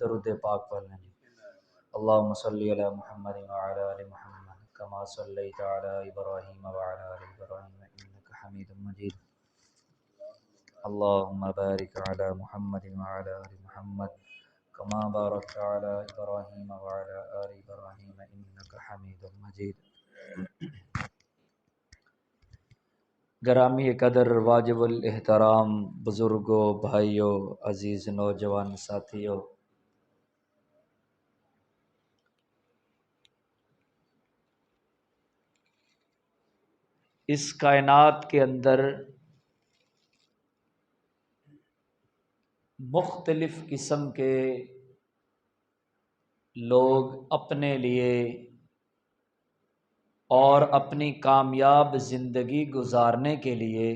درود پاک پڑھنا جی۔ اللہم صلی علی محمد وعلی آل محمد کما صلیت علی ابراہیم وعلی آل ابراہیم انک حمید مجید۔ اللہم بارک علی محمد وعلی آل محمد کما بارکت علی ابراہیم وعلی آل ابراہیم انک حمید مجید۔ گرامی قدر، واجب الاحترام بزرگوں، بھائیوں، عزیز نوجوان ساتھیوں، اس کائنات کے اندر مختلف قسم کے لوگ اپنے لیے اور اپنی کامیاب زندگی گزارنے کے لیے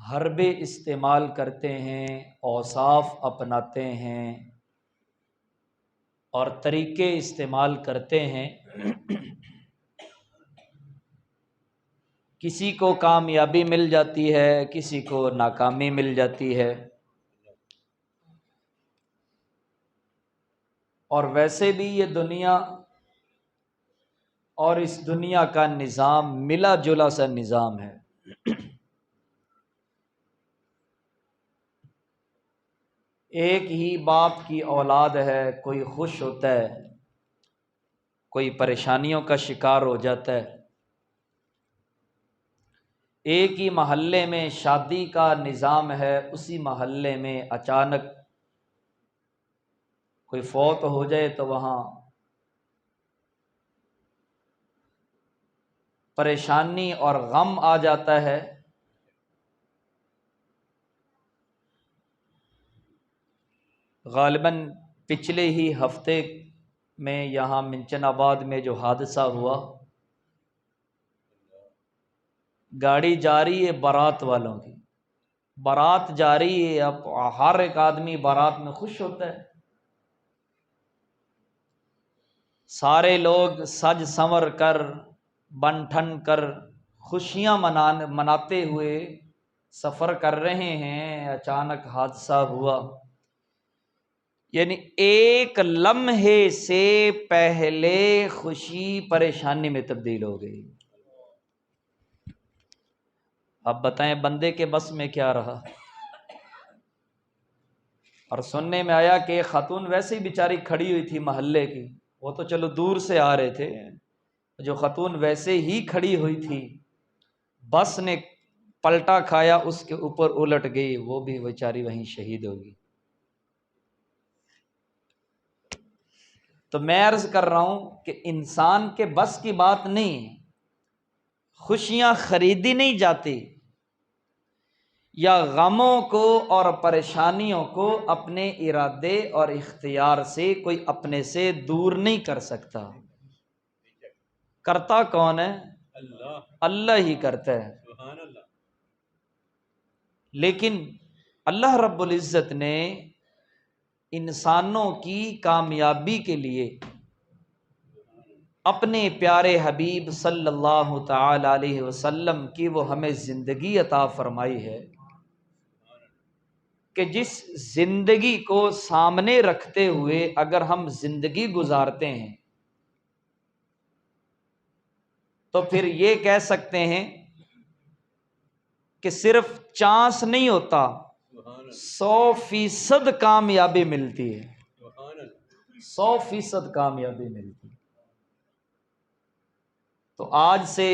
حربے استعمال کرتے ہیں، اوصاف اپناتے ہیں اور طریقے استعمال کرتے ہیں۔ کسی کو کامیابی مل جاتی ہے، کسی کو ناکامی مل جاتی ہے، اور ویسے بھی یہ دنیا اور اس دنیا کا نظام ملا جلا سا نظام ہے۔ ایک ہی باپ کی اولاد ہے، کوئی خوش ہوتا ہے، کوئی پریشانیوں کا شکار ہو جاتا ہے۔ ایک ہی محلے میں شادی کا نظام ہے، اسی محلے میں اچانک کوئی فوت ہو جائے تو وہاں پریشانی اور غم آ جاتا ہے۔ غالباً پچھلے ہی ہفتے میں یہاں منچن آباد میں جو حادثہ ہوا، گاڑی جا رہی ہے بارات والوں کی، بارات جا رہی ہے، اب ہر ایک آدمی بارات میں خوش ہوتا ہے، سارے لوگ سج سنور کر بن ٹھن کر خوشیاں مناتے ہوئے سفر کر رہے ہیں۔ اچانک حادثہ ہوا، یعنی ایک لمحے سے پہلے خوشی پریشانی میں تبدیل ہو گئی۔ اب بتائیں بندے کے بس میں کیا رہا؟ اور سننے میں آیا کہ ایک خاتون ویسے ہی بیچاری کھڑی ہوئی تھی محلے کی، وہ تو چلو دور سے آ رہے تھے، جو خاتون ویسے ہی کھڑی ہوئی تھی بس نے پلٹا کھایا، اس کے اوپر الٹ گئی، وہ بھی بیچاری وہیں شہید ہوگی۔ تو میں عرض کر رہا ہوں کہ انسان کے بس کی بات نہیں، خوشیاں خریدی نہیں جاتی، یا غموں کو اور پریشانیوں کو اپنے ارادے اور اختیار سے کوئی اپنے سے دور نہیں کر سکتا۔ کرتا کون ہے؟ اللہ ہی کرتا ہے۔ لیکن اللہ رب العزت نے انسانوں کی کامیابی کے لیے اپنے پیارے حبیب صلی اللہ تعالی علیہ وسلم کی وہ ہمیں زندگی عطا فرمائی ہے کہ جس زندگی کو سامنے رکھتے ہوئے اگر ہم زندگی گزارتے ہیں تو پھر یہ کہہ سکتے ہیں کہ صرف چانس نہیں ہوتا، 100% کامیابی ملتی ہے، 100% کامیابی ملتی ہے۔ تو آج سے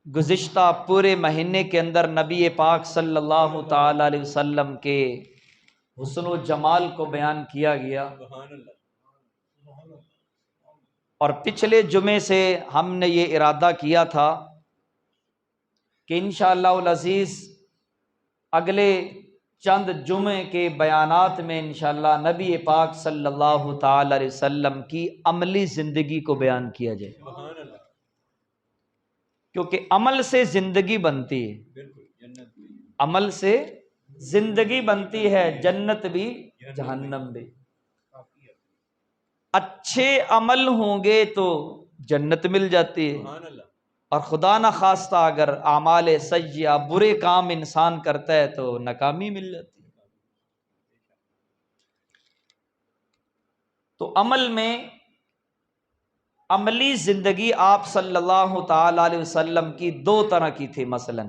گزشتہ پورے مہینے کے اندر نبی پاک صلی اللہ تعالی علیہ وسلم کے حسن و جمال کو بیان کیا گیا، اور پچھلے جمعے سے ہم نے یہ ارادہ کیا تھا کہ انشاءاللہ العزیز اگلے چند جمعے کے بیانات میں انشاءاللہ نبی پاک صلی اللہ تعالی علیہ وسلم کی عملی زندگی کو بیان کیا جائے، کیونکہ عمل سے زندگی بنتی ہے، عمل سے زندگی بنتی ہے، جنت بھی جہنم بھی۔ اچھے عمل ہوں گے تو جنت مل جاتی ہے، اور خدا نہ خواستہ اگر اعمال سیئہ برے کام انسان کرتا ہے تو ناکامی مل جاتی ہے۔ تو عمل میں عملی زندگی آپ صلی اللہ تعالی علیہ وسلم کی دو طرح کی تھی۔ مثلا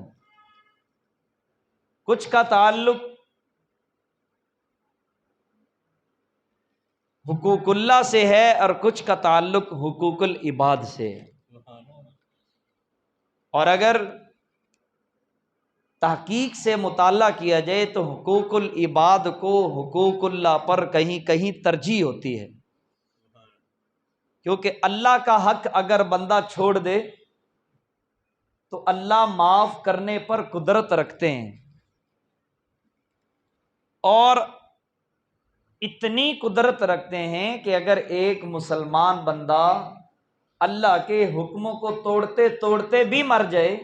کچھ کا تعلق حقوق اللہ سے ہے اور کچھ کا تعلق حقوق العباد سے ہے۔ اور اگر تحقیق سے مطالعہ کیا جائے تو حقوق العباد کو حقوق اللہ پر کہیں کہیں ترجیح ہوتی ہے، کیونکہ اللہ کا حق اگر بندہ چھوڑ دے تو اللہ معاف کرنے پر قدرت رکھتے ہیں، اور اتنی قدرت رکھتے ہیں کہ اگر ایک مسلمان بندہ اللہ کے حکموں کو توڑتے توڑتے بھی مر جائے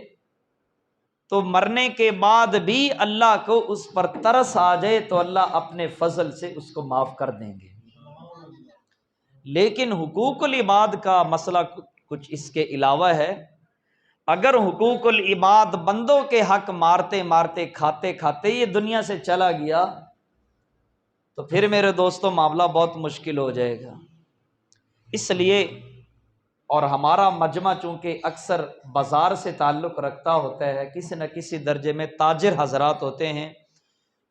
تو مرنے کے بعد بھی اللہ کو اس پر ترس آ جائے تو اللہ اپنے فضل سے اس کو معاف کر دیں گے۔ لیکن حقوق العباد کا مسئلہ کچھ اس کے علاوہ ہے۔ اگر حقوق العباد بندوں کے حق مارتے مارتے کھاتے کھاتے یہ دنیا سے چلا گیا تو پھر میرے دوستوں معاملہ بہت مشکل ہو جائے گا۔ اس لیے، اور ہمارا مجمع چونکہ اکثر بازار سے تعلق رکھتا ہوتا ہے، کسی نہ کسی درجے میں تاجر حضرات ہوتے ہیں،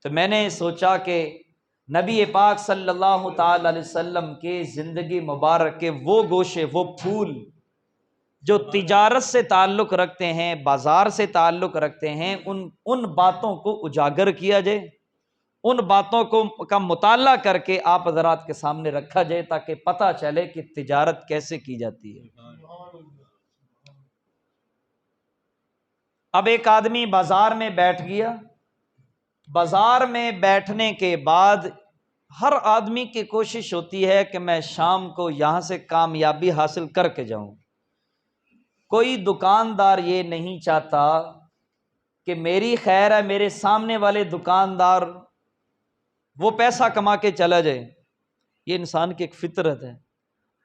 تو میں نے سوچا کہ نبی پاک صلی اللہ تعالی علیہ وسلم کے زندگی مبارک کے وہ گوشے، وہ پھول جو تجارت سے تعلق رکھتے ہیں، بازار سے تعلق رکھتے ہیں، ان باتوں کو اجاگر کیا جائے، ان باتوں کا مطالعہ کر کے آپ حضرات کے سامنے رکھا جائے تاکہ پتہ چلے کہ تجارت کیسے کی جاتی ہے۔ اب ایک آدمی بازار میں بیٹھ گیا، بازار میں بیٹھنے کے بعد ہر آدمی کی کوشش ہوتی ہے کہ میں شام کو یہاں سے کامیابی حاصل کر کے جاؤں۔ کوئی دکاندار یہ نہیں چاہتا کہ میری خیر ہے میرے سامنے والے دکاندار وہ پیسہ کما کے چلا جائے۔ یہ انسان کی ایک فطرت ہے۔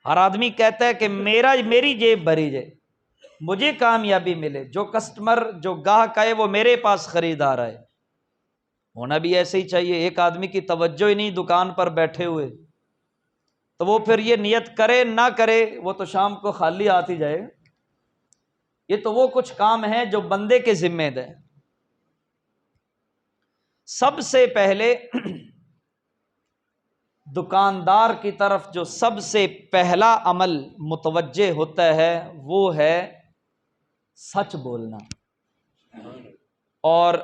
ہر آدمی کہتا ہے کہ میری جیب بھری جائے، مجھے کامیابی ملے، جو کسٹمر جو گاہک آئے وہ میرے پاس خریدار آئے۔ ہونا بھی ایسے ہی چاہیے۔ ایک آدمی کی توجہ ہی نہیں دکان پر بیٹھے ہوئے تو وہ پھر یہ نیت کرے نہ کرے وہ تو شام کو خالی ہاتھ ہی جائے۔ یہ تو وہ کچھ کام ہیں جو بندے کے ذمہ دے۔ سب سے پہلے دکاندار کی طرف جو سب سے پہلا عمل متوجہ ہوتا ہے وہ ہے سچ بولنا، اور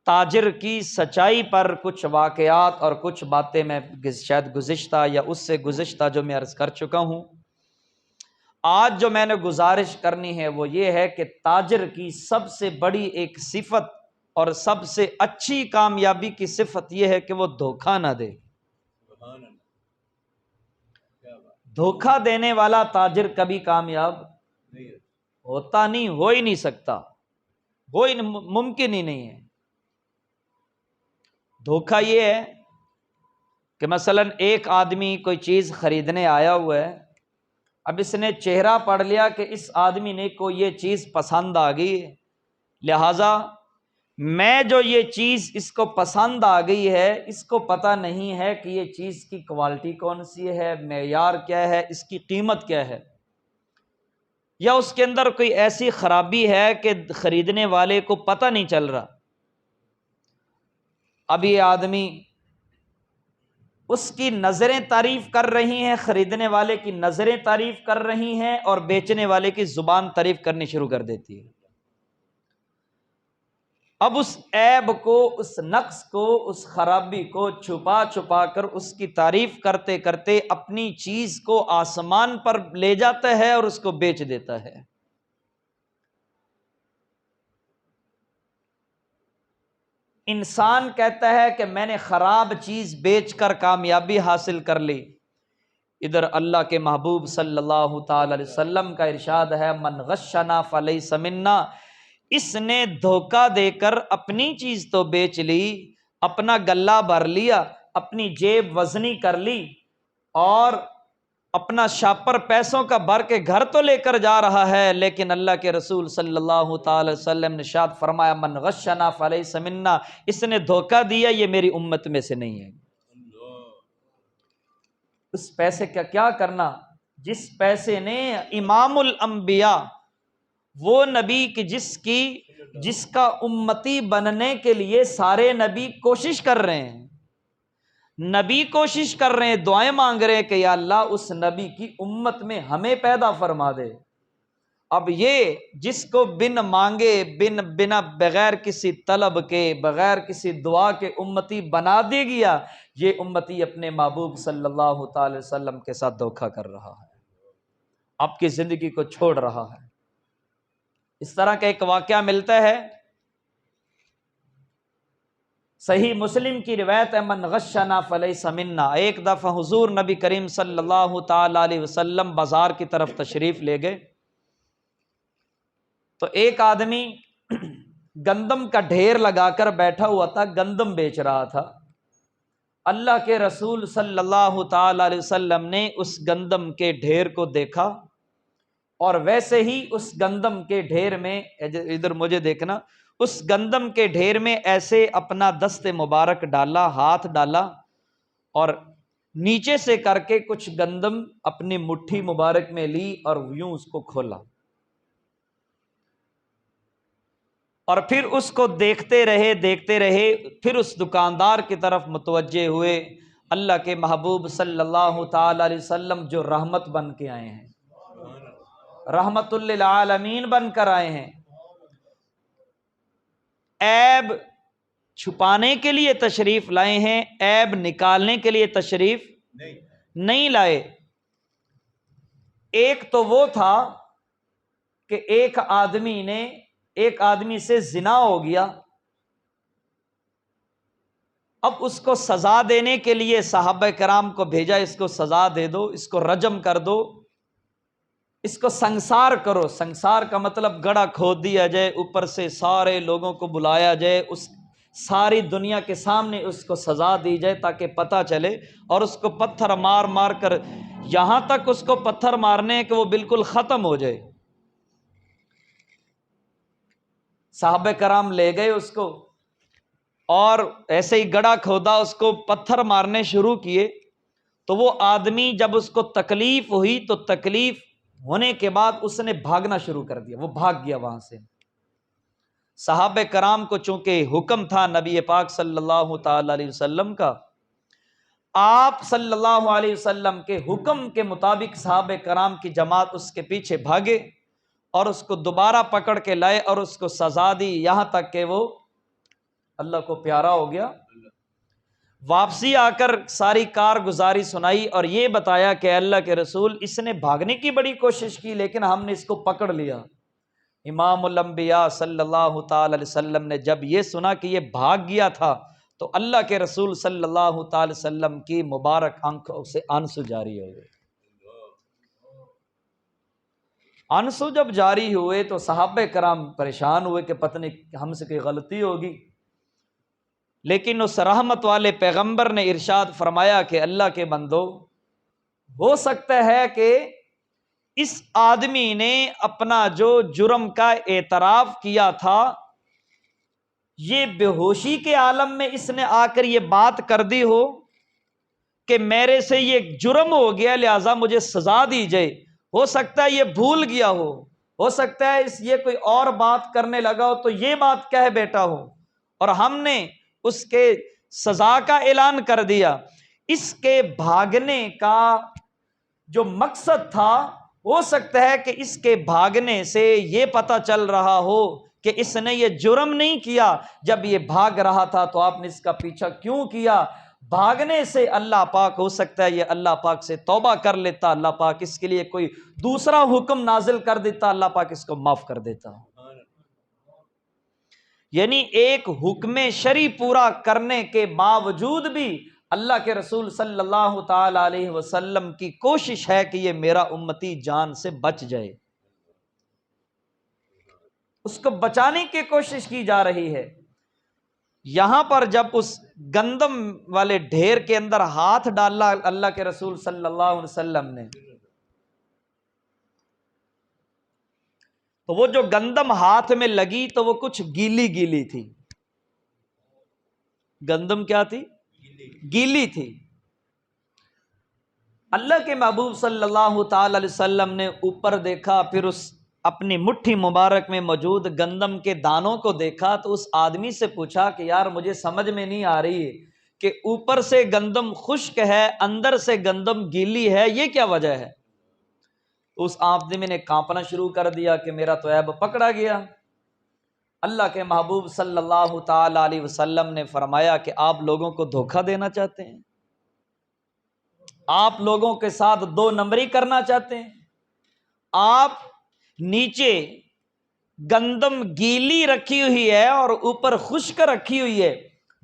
تاجر کی سچائی پر کچھ واقعات اور کچھ باتیں میں شاید گزشتہ یا اس سے گزشتہ جو میں عرض کر چکا ہوں۔ آج جو میں نے گزارش کرنی ہے وہ یہ ہے کہ تاجر کی سب سے بڑی ایک صفت اور سب سے اچھی کامیابی کی صفت یہ ہے کہ وہ دھوکہ نہ دے۔ دھوکہ دینے والا تاجر کبھی کامیاب ہوتا نہیں، ہو ہی نہیں سکتا، ممکن ہی نہیں ہے۔ دھوکہ یہ ہے کہ مثلا ایک آدمی کوئی چیز خریدنے آیا ہوا ہے، اب اس نے چہرہ پڑھ لیا کہ اس آدمی نے کو یہ چیز پسند آ گئی ہے، لہٰذا میں جو یہ چیز اس کو پسند آ گئی ہے اس کو پتہ نہیں ہے کہ یہ چیز کی کوالٹی کون سی ہے، معیار کیا ہے، اس کی قیمت کیا ہے، یا اس کے اندر کوئی ایسی خرابی ہے کہ خریدنے والے کو پتہ نہیں چل رہا۔ اب یہ آدمی اس کی نظریں تعریف کر رہی ہیں، خریدنے والے کی نظریں تعریف کر رہی ہیں، اور بیچنے والے کی زبان تعریف کرنی شروع کر دیتی ہے۔ اب اس عیب کو، اس نقص کو، اس خرابی کو چھپا چھپا کر اس کی تعریف کرتے کرتے اپنی چیز کو آسمان پر لے جاتا ہے اور اس کو بیچ دیتا ہے۔ انسان کہتا ہے کہ میں نے خراب چیز بیچ کر کامیابی حاصل کر لی، ادھر اللہ کے محبوب صلی اللہ تعالی علیہ وسلم کا ارشاد ہے من غشنا فلیس منا، اس نے دھوکہ دے کر اپنی چیز تو بیچ لی، اپنا گلہ بھر لیا، اپنی جیب وزنی کر لی، اور اپنا شاپر پیسوں کا بھر کے گھر تو لے کر جا رہا ہے، لیکن اللہ کے رسول صلی اللہ تعالی وسلم نے ارشاد فرمایا من غشنا فلیس منا، اس نے دھوکہ دیا یہ میری امت میں سے نہیں ہے۔ اس پیسے کا کیا کرنا جس پیسے نے امام الانبیاء، وہ نبی کہ جس کا امتی بننے کے لیے سارے نبی کوشش کر رہے ہیں، نبی کوشش کر رہے ہیں، دعائیں مانگ رہے ہیں کہ یا اللہ اس نبی کی امت میں ہمیں پیدا فرما دے۔ اب یہ جس کو بن مانگے بنا بغیر کسی طلب کے، بغیر کسی دعا کے امتی بنا دے گیا، یہ امتی اپنے محبوب صلی اللہ تعالی وسلم کے ساتھ دھوکہ کر رہا ہے، آپ کی زندگی کو چھوڑ رہا ہے۔ اس طرح کا ایک واقعہ ملتا ہے، صحیح مسلم کی روایت ہے من غشنا فلیس منا۔ ایک دفعہ حضور نبی کریم صلی اللہ تعالی علیہ وسلم بازار کی طرف تشریف لے گئے، تو ایک آدمی گندم کا ڈھیر لگا کر بیٹھا ہوا تھا، گندم بیچ رہا تھا۔ اللہ کے رسول صلی اللہ تعالی علیہ وسلم نے اس گندم کے ڈھیر کو دیکھا، اور ویسے ہی اس گندم کے ڈھیر میں، ادھر مجھے دیکھنا، اس گندم کے ڈھیر میں ایسے اپنا دست مبارک ڈالا، ہاتھ ڈالا، اور نیچے سے کر کے کچھ گندم اپنی مٹھی مبارک میں لی اور یوں اس کو کھولا، اور پھر اس کو دیکھتے رہے، پھر اس دکاندار کی طرف متوجہ ہوئے۔ اللہ کے محبوب صلی اللہ تعالی علیہ وسلم جو رحمت بن کے آئے ہیں، رحمت للعالمین بن کر آئے ہیں، عیب چھپانے کے لیے تشریف لائے ہیں، عیب نکالنے کے لیے تشریف نہیں لائے۔ ایک تو وہ تھا کہ ایک آدمی سے زنا ہو گیا، اب اس کو سزا دینے کے لیے صحابہ کرام کو بھیجا، اس کو سزا دے دو، اس کو رجم کر دو، اس کو سنسار کرو۔ سنسار کا مطلب گڑھا کھود دیا جائے، اوپر سے سارے لوگوں کو بلایا جائے، اس ساری دنیا کے سامنے اس کو سزا دی جائے تاکہ پتہ چلے، اور اس کو پتھر مار مار کر یہاں تک اس کو پتھر مارنے کہ وہ بالکل ختم ہو جائے۔ صحابہ کرام لے گئے اس کو، اور ایسے ہی گڑھا کھودا، اس کو پتھر مارنے شروع کیے، تو وہ آدمی جب اس کو تکلیف ہوئی تو تکلیف ہونے کے بعد اس نے بھاگنا شروع کر دیا، وہ بھاگ گیا وہاں سے۔ صحابہ کرام کو چونکہ حکم تھا نبی پاک صلی اللہ تعالی علیہ وسلم کا، آپ صلی اللہ علیہ وسلم کے حکم کے مطابق صحابہ کرام کی جماعت اس کے پیچھے بھاگے اور اس کو دوبارہ پکڑ کے لائے اور اس کو سزا دی، یہاں تک کہ وہ اللہ کو پیارا ہو گیا۔ واپسی آ کر ساری کارگزاری سنائی اور یہ بتایا کہ اللہ کے رسول اس نے بھاگنے کی بڑی کوشش کی لیکن ہم نے اس کو پکڑ لیا۔ امام الانبیاء صلی اللہ تعالی علیہ وسلم نے جب یہ سنا کہ یہ بھاگ گیا تھا تو اللہ کے رسول صلی اللہ تعالی وسلم کی مبارک آنکھوں سے آنسو جاری ہو گئے۔ آنسو جب جاری ہوئے تو صحابہ کرام پریشان ہوئے کہ پتہ نہیں ہم سے کوئی غلطی ہوگی، لیکن اس رحمت والے پیغمبر نے ارشاد فرمایا کہ اللہ کے بندو، ہو سکتا ہے کہ اس آدمی نے اپنا جو جرم کا اعتراف کیا تھا، یہ بے ہوشی کے عالم میں اس نے آ کر یہ بات کر دی ہو کہ میرے سے یہ جرم ہو گیا لہذا مجھے سزا دی جائے، ہو سکتا ہے یہ بھول گیا ہو سکتا ہے یہ کوئی اور بات کرنے لگا ہو تو یہ بات کہہ بیٹھا ہو، اور ہم نے اس کے سزا کا اعلان کر دیا۔ اس کے بھاگنے کا جو مقصد تھا، ہو سکتا ہے کہ اس کے بھاگنے سے یہ پتہ چل رہا ہو کہ اس نے یہ جرم نہیں کیا، جب یہ بھاگ رہا تھا تو آپ نے اس کا پیچھا کیوں کیا۔ بھاگنے سے اللہ پاک ہو سکتا ہے یہ اللہ پاک سے توبہ کر لیتا، اللہ پاک اس کے لیے کوئی دوسرا حکم نازل کر دیتا، اللہ پاک اس کو معاف کر دیتا۔ یعنی ایک حکم شرعی پورا کرنے کے باوجود بھی اللہ کے رسول صلی اللہ تعالی علیہ وسلم کی کوشش ہے کہ یہ میرا امتی جان سے بچ جائے، اس کو بچانے کی کوشش کی جا رہی ہے۔ یہاں پر جب اس گندم والے ڈھیر کے اندر ہاتھ ڈالا اللہ کے رسول صلی اللہ علیہ وسلم نے، تو وہ جو گندم ہاتھ میں لگی تو وہ کچھ گیلی گیلی تھی۔ گندم کیا تھی؟ گیلی تھی۔ اللہ کے محبوب صلی اللہ تعالی علیہ وسلم نے اوپر دیکھا، پھر اس اپنی مٹھی مبارک میں موجود گندم کے دانوں کو دیکھا، تو اس آدمی سے پوچھا کہ یار مجھے سمجھ میں نہیں آ رہی ہے کہ اوپر سے گندم خشک ہے، اندر سے گندم گیلی ہے، یہ کیا وجہ ہے؟ اس آدمی نے کانپنا شروع کر دیا کہ میرا تو عیب پکڑا گیا۔ اللہ کے محبوب صلی اللہ تعالی علیہ وسلم نے فرمایا کہ آپ لوگوں کو دھوکہ دینا چاہتے ہیں؟ آپ لوگوں کے ساتھ دو نمبری کرنا چاہتے ہیں؟ آپ نیچے گندم گیلی رکھی ہوئی ہے اور اوپر خشک رکھی ہوئی ہے۔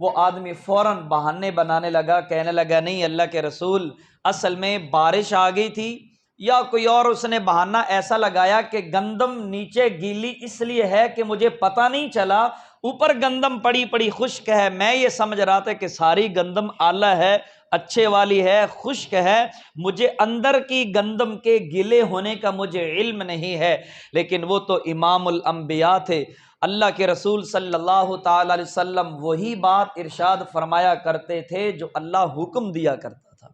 وہ آدمی فوراً بہانے بنانے لگا، کہنے لگا نہیں اللہ کے رسول، اصل میں بارش آ گئی تھی، یا کوئی اور اس نے بہانہ ایسا لگایا کہ گندم نیچے گیلی اس لیے ہے کہ مجھے پتہ نہیں چلا، اوپر گندم پڑی پڑی خشک ہے، میں یہ سمجھ رہا تھا کہ ساری گندم اعلیٰ ہے، اچھے والی ہے، خشک ہے، مجھے اندر کی گندم کے گیلے ہونے کا مجھے علم نہیں ہے۔ لیکن وہ تو امام الانبیاء تھے، اللہ کے رسول صلی اللہ تعالی علیہ وسلم وہی بات ارشاد فرمایا کرتے تھے جو اللہ حکم دیا کرتا تھا۔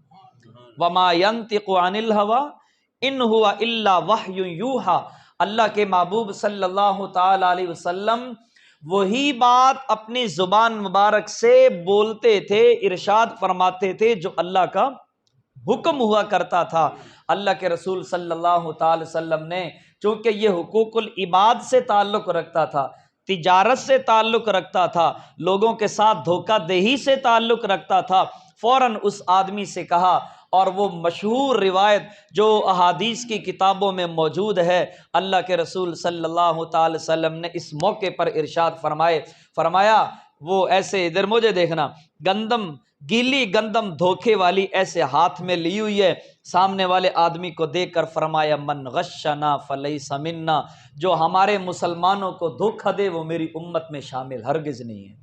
وما ينطق عن الهوى ان ہوا الا وحی یوحی، اللہ کے محبوب صلی اللہ تعالی علیہ وسلم وہی بات اپنی زبان مبارک سے بولتے تھے، ارشاد فرماتے تھے جو اللہ کا حکم ہوا کرتا تھا۔ اللہ کے رسول صلی اللہ تعالی وسلم نے چونکہ یہ حقوق العباد سے تعلق رکھتا تھا، تجارت سے تعلق رکھتا تھا، لوگوں کے ساتھ دھوکہ دہی سے تعلق رکھتا تھا، فوراً اس آدمی سے کہا، اور وہ مشہور روایت جو احادیث کی کتابوں میں موجود ہے، اللہ کے رسول صلی اللہ تعالی وسلم نے اس موقع پر ارشاد فرمایا وہ ایسے، ادھر مجھے دیکھنا، گندم گیلی گندم دھوکے والی ایسے ہاتھ میں لی ہوئی ہے، سامنے والے آدمی کو دیکھ کر فرمایا من غشنا فلیس منا، جو ہمارے مسلمانوں کو دھوکہ دے وہ میری امت میں شامل ہرگز نہیں ہے۔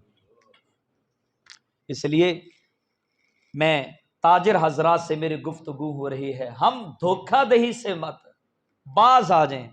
اس لیے میں تاجر حضرات سے میری گفتگو ہو رہی ہے، ہم دھوکہ دہی سے مت باز آ جائیں،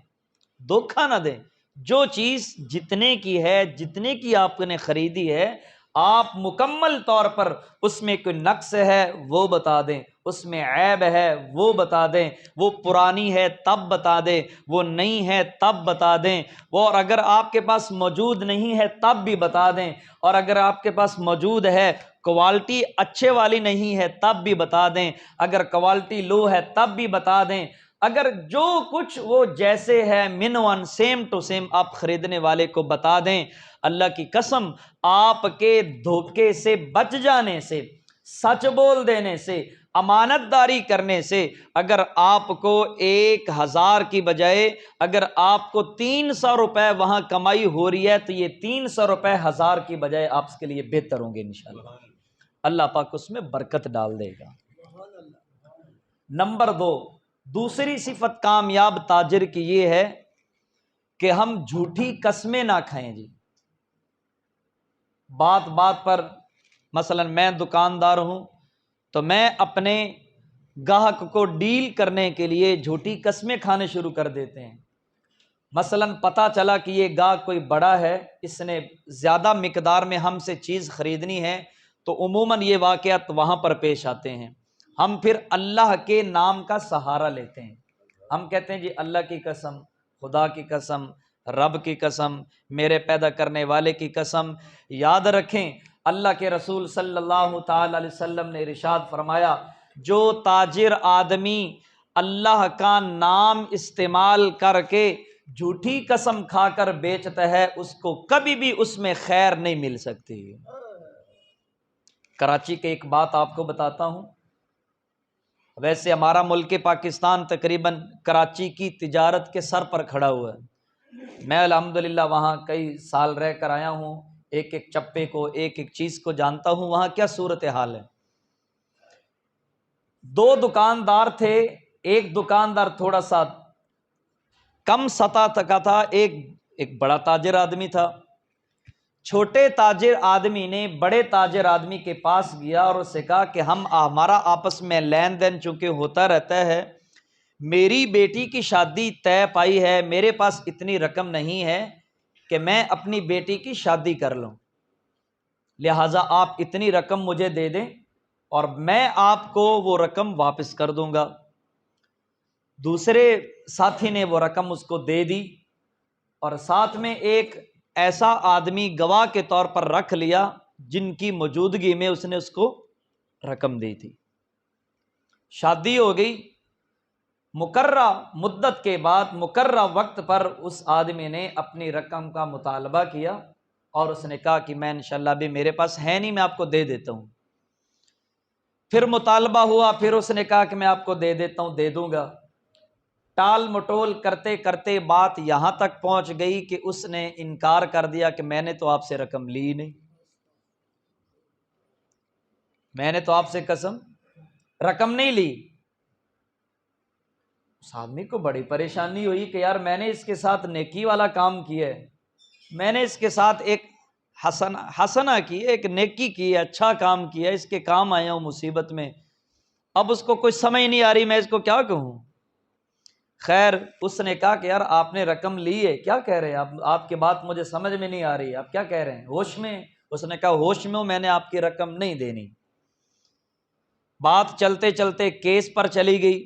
دھوکہ نہ دیں۔ جو چیز جتنے کی ہے، جتنے کی آپ نے خریدی ہے، آپ مکمل طور پر اس میں کوئی نقص ہے وہ بتا دیں، اس میں عیب ہے وہ بتا دیں، وہ پرانی ہے تب بتا دیں، وہ نئی ہے تب بتا دیں، وہ اور اگر آپ کے پاس موجود نہیں ہے تب بھی بتا دیں، اور اگر آپ کے پاس موجود ہے کوالٹی اچھے والی نہیں ہے تب بھی بتا دیں، اگر کوالٹی لو ہے تب بھی بتا دیں، اگر جو کچھ وہ جیسے ہے منون سیم ٹو سیم آپ خریدنے والے کو بتا دیں۔ اللہ کی قسم، آپ کے دھوکے سے بچ جانے سے، سچ بول دینے سے، امانت داری کرنے سے، اگر آپ کو 1000 کی بجائے اگر آپ کو 300 روپے وہاں کمائی ہو رہی ہے تو یہ 300 روپے 1000 کی بجائے آپ کے لیے بہتر ہوں گے انشاءاللہ، اللہ پاک اس میں برکت ڈال دے گا۔ نمبر 2، دوسری صفت کامیاب تاجر کی یہ ہے کہ ہم جھوٹی قسمیں نہ کھائیں جی۔ بات بات پر، مثلا میں دکاندار ہوں تو میں اپنے گاہک کو ڈیل کرنے کے لیے جھوٹی قسمیں کھانے شروع کر دیتے ہیں۔ مثلا پتہ چلا کہ یہ گاہک کوئی بڑا ہے، اس نے زیادہ مقدار میں ہم سے چیز خریدنی ہے، تو عموماً یہ واقعات وہاں پر پیش آتے ہیں۔ ہم پھر اللہ کے نام کا سہارا لیتے ہیں، ہم کہتے ہیں جی اللہ کی قسم، خدا کی قسم، رب کی قسم، میرے پیدا کرنے والے کی قسم۔ یاد رکھیں اللہ کے رسول صلی اللہ تعالی علیہ وسلم نے ارشاد فرمایا، جو تاجر آدمی اللہ کا نام استعمال کر کے جھوٹی قسم کھا کر بیچتا ہے، اس کو کبھی بھی اس میں خیر نہیں مل سکتی۔ کراچی کے ایک بات آپ کو بتاتا ہوں، ویسے ہمارا ملک پاکستان تقریباً کراچی کی تجارت کے سر پر کھڑا ہوا ہے، میں الحمدللہ وہاں کئی سال رہ کر آیا ہوں، ایک ایک چپے کو، ایک ایک چیز کو جانتا ہوں وہاں کیا صورتحال ہے۔ 2 دکاندار تھے، ایک دکاندار تھوڑا سا کم سطح کا تھا، ایک بڑا تاجر آدمی تھا۔ چھوٹے تاجر آدمی نے بڑے تاجر آدمی کے پاس گیا اور اسے کہا کہ ہمارا آپس میں لین دین چونکہ ہوتا رہتا ہے، میری بیٹی کی شادی طے پائی ہے، میرے پاس اتنی رقم نہیں ہے کہ میں اپنی بیٹی کی شادی کر لوں، لہٰذا آپ اتنی رقم مجھے دے دیں اور میں آپ کو وہ رقم واپس کر دوں گا۔ دوسرے ساتھی نے وہ رقم اس کو دے دی اور ساتھ میں ایک ایسا آدمی گواہ کے طور پر رکھ لیا جن کی موجودگی میں اس نے اس کو رقم دی تھی۔ شادی ہو گئی، مقررہ مدت کے بعد مقررہ وقت پر اس آدمی نے اپنی رقم کا مطالبہ کیا اور اس نے کہا کہ میں انشاءاللہ ابھی میرے پاس ہے نہیں، میں آپ کو دے دیتا ہوں۔ پھر مطالبہ ہوا، پھر اس نے کہا کہ میں آپ کو دے دیتا ہوں، دے دوں گا۔ ٹال مٹول کرتے کرتے بات یہاں تک پہنچ گئی کہ اس نے انکار کر دیا کہ میں نے تو آپ سے رقم لی نہیں، میں نے تو آپ سے قسم رقم نہیں لی۔ اس آدمی کو بڑی پریشانی ہوئی کہ یار میں نے اس کے ساتھ نیکی والا کام کیا ہے، میں نے اس کے ساتھ ایک حسنہ کی، ایک نیکی کی، اچھا کام کیا، اس کے کام آیا ہوں مصیبت میں، اب اس کو کوئی سمجھ نہیں آ رہی میں اس کو کیا کہوں۔ خیر اس نے کہا کہ یار آپ نے رقم لی ہے، کیا کہہ رہے ہیں آپ کی بات مجھے سمجھ میں نہیں آ رہی، آپ کیا کہہ رہے ہیں، ہوش میں؟ اس نے کہا ہوش میں ہوں، میں نے آپ کی رقم نہیں دینی۔ بات چلتے چلتے کیس پر چلی گئی،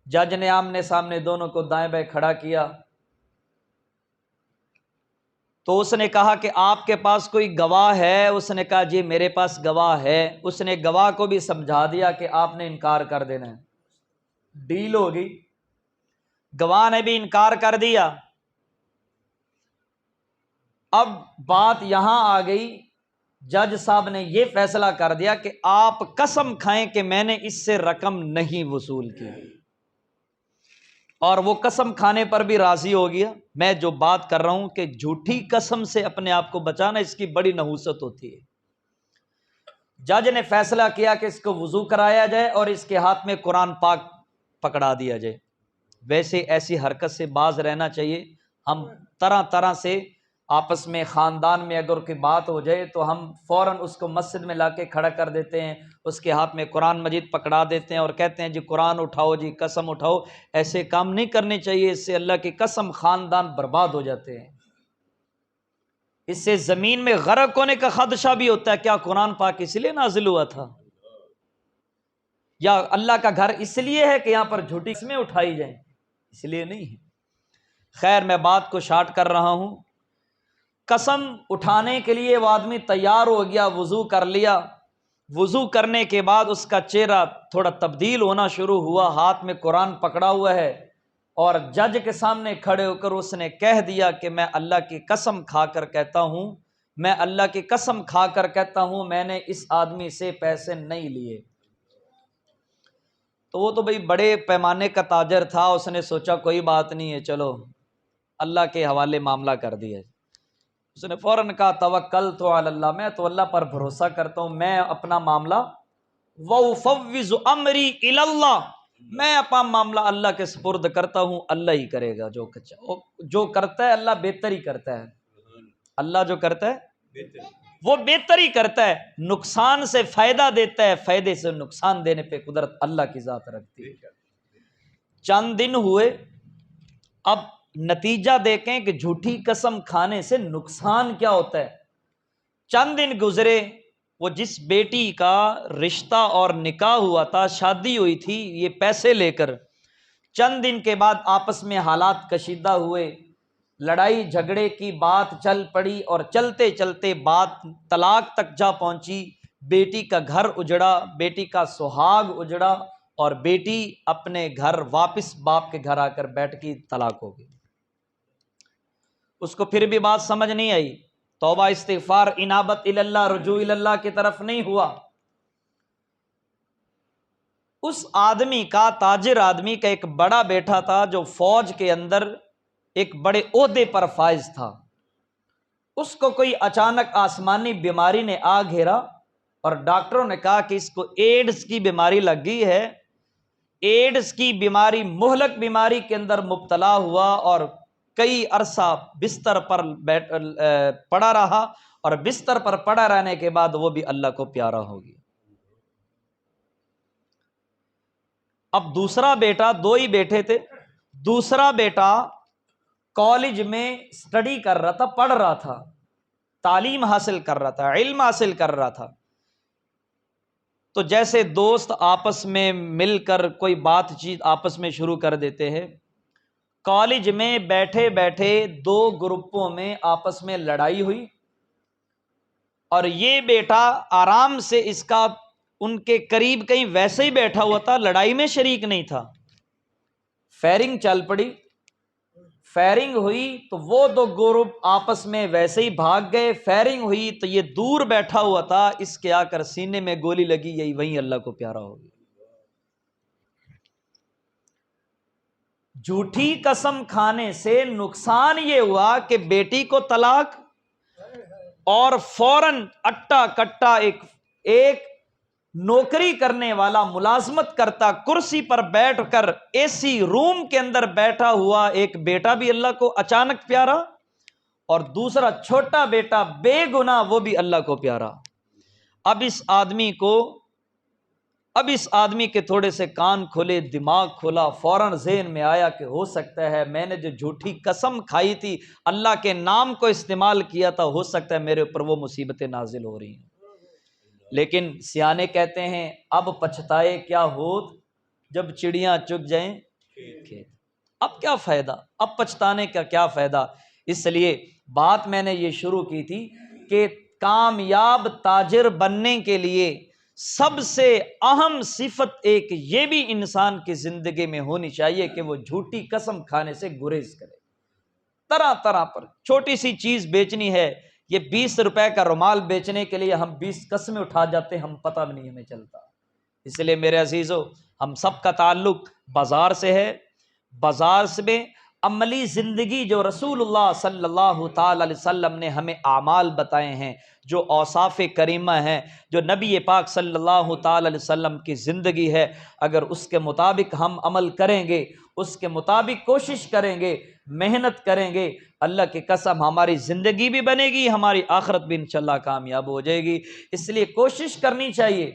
جج نے آمنے سامنے دونوں کو دائیں بائیں کھڑا کیا تو اس نے کہا کہ آپ کے پاس کوئی گواہ ہے؟ اس نے کہا جی میرے پاس گواہ ہے۔ اس نے گواہ کو بھی سمجھا دیا کہ آپ نے انکار کر دینا ہے، ڈیل ہو گئی۔ گواہ نے بھی انکار کر دیا۔ اب بات یہاں آ گئی، جج صاحب نے یہ فیصلہ کر دیا کہ آپ قسم کھائیں کہ میں نے اس سے رقم نہیں وصول کی، اور وہ قسم کھانے پر بھی راضی ہو گیا۔ میں جو بات کر رہا ہوں کہ جھوٹی قسم سے اپنے آپ کو بچانا، اس کی بڑی نحوست ہوتی ہے۔ جج نے فیصلہ کیا کہ اس کو وضو کرایا جائے اور اس کے ہاتھ میں قرآن پاک پکڑا دیا جائے۔ ویسے ایسی حرکت سے باز رہنا چاہیے۔ ہم طرح طرح سے آپس میں خاندان میں اگر کوئی بات ہو جائے تو ہم فوراً اس کو مسجد میں لا کے کھڑا کر دیتے ہیں، اس کے ہاتھ میں قرآن مجید پکڑا دیتے ہیں اور کہتے ہیں جی قرآن اٹھاؤ، جی قسم اٹھاؤ۔ ایسے کام نہیں کرنے چاہیے، اس سے اللہ کی قسم خاندان برباد ہو جاتے ہیں، اس سے زمین میں غرق ہونے کا خدشہ بھی ہوتا ہے۔ کیا قرآن پاک اس لیے نازل ہوا تھا؟ یا اللہ کا گھر اس لیے ہے کہ یہاں پر جھوٹی قسمیں اٹھائی جائیں؟ اس لیے نہیں ہے۔ خیر میں بات کو شارٹ کر رہا ہوں۔ قسم اٹھانے کے لیے وہ آدمی تیار ہو گیا، وضو کر لیا۔ وضو کرنے کے بعد اس کا چہرہ تھوڑا تبدیل ہونا شروع ہوا، ہاتھ میں قرآن پکڑا ہوا ہے، اور جج کے سامنے کھڑے ہو کر اس نے کہہ دیا کہ میں اللہ کی قسم کھا کر کہتا ہوں، میں اللہ کی قسم کھا کر کہتا ہوں میں نے اس آدمی سے پیسے نہیں لیے۔ تو وہ تو بھئی بڑے پیمانے کا تاجر تھا، اس نے سوچا کوئی بات نہیں ہے، چلو اللہ کے حوالے معاملہ کر دیا۔ اس نے فوراً کہا توکلت علی اللہ، میں تو اللہ پر بھروسہ کرتا ہوں، میں اپنا معاملہ وَأُفَوِّضُ أَمْرِي إِلَى اللَّهِ، میں اپنا معاملہ اللہ کے سپرد کرتا ہوں، اللہ ہی کرے گا جو کرتا ہے، اللہ بہتر ہی کرتا ہے۔ اللہ جو کرتا ہے وہ بہتر ہی کرتا ہے، نقصان سے فائدہ دیتا ہے، فائدے سے نقصان دینے پہ قدرت اللہ کی ذات رکھتی ہے۔ چند دن ہوئے، اب نتیجہ دیکھیں کہ جھوٹی قسم کھانے سے نقصان کیا ہوتا ہے۔ چند دن گزرے، وہ جس بیٹی کا رشتہ اور نکاح ہوا تھا، شادی ہوئی تھی یہ پیسے لے کر، چند دن کے بعد آپس میں حالات کشیدہ ہوئے، لڑائی جھگڑے کی بات چل پڑی اور چلتے چلتے بات طلاق تک جا پہنچی۔ بیٹی کا گھر اجڑا، بیٹی کا سہاگ اجڑا، اور بیٹی اپنے گھر واپس باپ کے گھر آ کر بیٹھ کی طلاق ہو گئی۔ اس کو پھر بھی بات سمجھ نہیں آئی، توبہ استغفار انابت اللہ، رجوع اللہ کی طرف نہیں ہوا۔ اس آدمی کا، تاجر آدمی کا ایک بڑا بیٹا تھا جو فوج کے اندر ایک بڑے عہدے پر فائز تھا۔ اس کو کوئی اچانک آسمانی بیماری نے آ گھیرا اور ڈاکٹروں نے کہا کہ اس کو ایڈز کی بیماری لگ گئی ہے۔ ایڈز کی بیماری مہلک بیماری کے اندر مبتلا ہوا اور کئی عرصہ بستر پر پڑا رہا، اور بستر پر پڑا رہنے کے بعد وہ بھی اللہ کو پیارا ہو گیا۔ اب دوسرا بیٹا، دو ہی بیٹے تھے، دوسرا بیٹا کالج میں اسٹڈی کر رہا تھا، پڑھ رہا تھا، تعلیم حاصل کر رہا تھا، علم حاصل کر رہا تھا۔ تو جیسے دوست آپس میں مل کر کوئی بات چیت آپس میں شروع کر دیتے ہیں، کالج میں بیٹھے بیٹھے دو گروپوں میں آپس میں لڑائی ہوئی، اور یہ بیٹا آرام سے اس کا ان کے قریب کہیں ویسے ہی بیٹھا ہوا تھا، لڑائی میں شریک نہیں تھا۔ فائرنگ چل پڑی، فائرنگ ہوئی تو وہ دو گروپ آپس میں ویسے ہی بھاگ گئے، فائرنگ ہوئی تو یہ دور بیٹھا ہوا تھا، اس کے آ کر سینے میں گولی لگی، یہی وہیں اللہ کو پیارا ہو گیا۔ جھوٹی قسم کھانے سے نقصان یہ ہوا کہ بیٹی کو طلاق، اور فوراً اٹا کٹا ایک نوکری کرنے والا، ملازمت کرتا، کرسی پر بیٹھ کر اے سی روم کے اندر بیٹھا ہوا ایک بیٹا بھی اللہ کو اچانک پیارا، اور دوسرا چھوٹا بیٹا بے گناہ وہ بھی اللہ کو پیارا۔ اب اس آدمی کے تھوڑے سے کان کھلے، دماغ کھلا، فوراً ذہن میں آیا کہ ہو سکتا ہے میں نے جو جھوٹی قسم کھائی تھی، اللہ کے نام کو استعمال کیا تھا، ہو سکتا ہے میرے اوپر وہ مصیبتیں نازل ہو رہی ہیں۔ لیکن سیانے کہتے ہیں اب پچھتائے کیا ہوت، جب چڑیاں چگ جائیں کھیت۔ اب کیا فائدہ، اب پچھتانے کا کیا فائدہ؟ اس لیے بات میں نے یہ شروع کی تھی کہ کامیاب تاجر بننے کے لیے سب سے اہم صفت ایک یہ بھی انسان کی زندگی میں ہونی چاہیے کہ وہ جھوٹی قسم کھانے سے گریز کرے۔ طرح طرح پر چھوٹی سی چیز بیچنی ہے، یہ 20 روپے کا رومال بیچنے کے لیے ہم 20 قسمیں اٹھا جاتے ہیں، ہم پتہ بھی نہیں ہمیں چلتا۔ اس لیے میرے عزیزو، ہم سب کا تعلق بازار سے ہے، بازار میں عملی زندگی جو رسول اللہ صلی اللہ تعالی علیہ وسلم نے ہمیں اعمال بتائے ہیں، جو اوصاف کریمہ ہیں، جو نبی پاک صلی اللہ تعالی علیہ وسلم کی زندگی ہے، اگر اس کے مطابق ہم عمل کریں گے، اس کے مطابق کوشش کریں گے، محنت کریں گے، اللہ کی قسم ہماری زندگی بھی بنے گی، ہماری آخرت بھی انشاءاللہ کامیاب ہو جائے گی۔ اس لیے کوشش کرنی چاہیے۔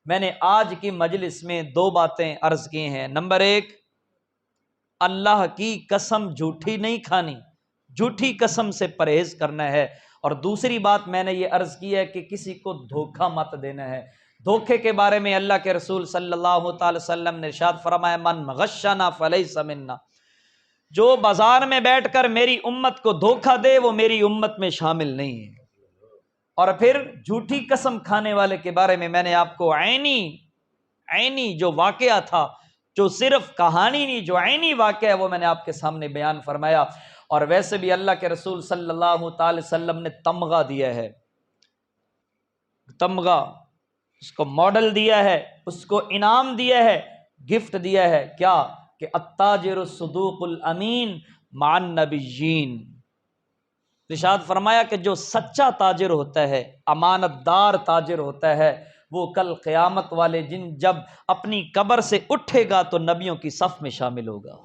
میں نے آج کی مجلس میں 2 باتیں عرض کی ہیں۔ نمبر 1، اللہ کی قسم جھوٹی نہیں کھانی، جھوٹی قسم سے پرہیز کرنا ہے۔ اور دوسری بات میں نے یہ عرض کی ہے کہ کسی کو دھوکہ مت دینا ہے۔ دھوکے کے بارے میں اللہ کے رسول صلی اللہ تعالی وسلم نے ارشاد فرمایا، من غشنا فلیس منا، جو بازار میں بیٹھ کر میری امت کو دھوکہ دے وہ میری امت میں شامل نہیں ہے۔ اور پھر جھوٹی قسم کھانے والے کے بارے میں نے آپ کو عینی جو واقعہ تھا، جو صرف کہانی نہیں، جو عینی واقعہ ہے وہ میں نے آپ کے سامنے بیان فرمایا۔ اور ویسے بھی اللہ کے رسول صلی اللہ تعالی وسلم نے تمغہ دیا ہے، تمغہ اس کو ماڈل دیا ہے، اس کو انعام دیا ہے، گفٹ دیا ہے، کیا کہ التاجر الصدوق الامین مع النبیین۔ ارشاد فرمایا کہ جو سچا تاجر ہوتا ہے، امانت دار تاجر ہوتا ہے، وہ کل قیامت والے دن جب اپنی قبر سے اٹھے گا تو نبیوں کی صف میں شامل ہوگا۔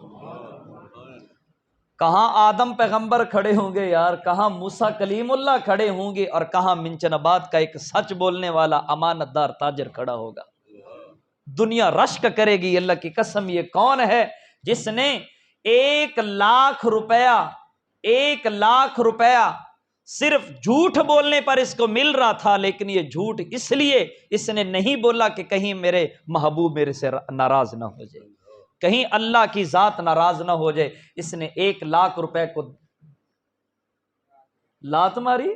کہاں آدم پیغمبر کھڑے ہوں گے یار، کہاں موسیٰ کلیم اللہ کھڑے ہوں گے، اور کہاں منچن آباد کا ایک سچ بولنے والا امانت دار تاجر کھڑا ہوگا۔ دنیا رشک کرے گی، اللہ کی قسم یہ کون ہے جس نے 1,00,000 روپیہ صرف جھوٹ بولنے پر اس کو مل رہا تھا، لیکن یہ جھوٹ اس لیے اس نے نہیں بولا کہ کہیں میرے محبوب میرے سے ناراض نہ ہو جائے، کہیں اللہ کی ذات ناراض نہ ہو جائے، اس نے 1,00,000 روپے کو لات ماری،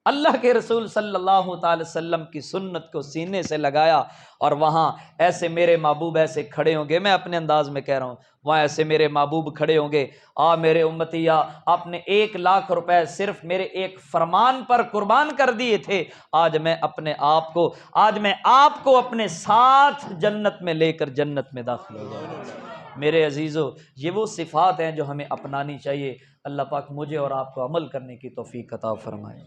اللہ کے رسول صلی اللہ تعالی وسلم کی سنت کو سینے سے لگایا، اور وہاں ایسے میرے محبوب ایسے کھڑے ہوں گے، میں اپنے انداز میں کہہ رہا ہوں، وہاں ایسے میرے محبوب کھڑے ہوں گے، میرے امتیا آپ نے 1,00,000 روپے صرف میرے ایک فرمان پر قربان کر دیے تھے، آج میں آپ کو اپنے ساتھ جنت میں لے کر جنت میں داخل ہو جاؤں گا۔ میرے عزیزو، یہ وہ صفات ہیں جو ہمیں اپنانی چاہیے۔ اللہ پاک مجھے اور آپ کو عمل کرنے کی توفیق عطا فرمائے۔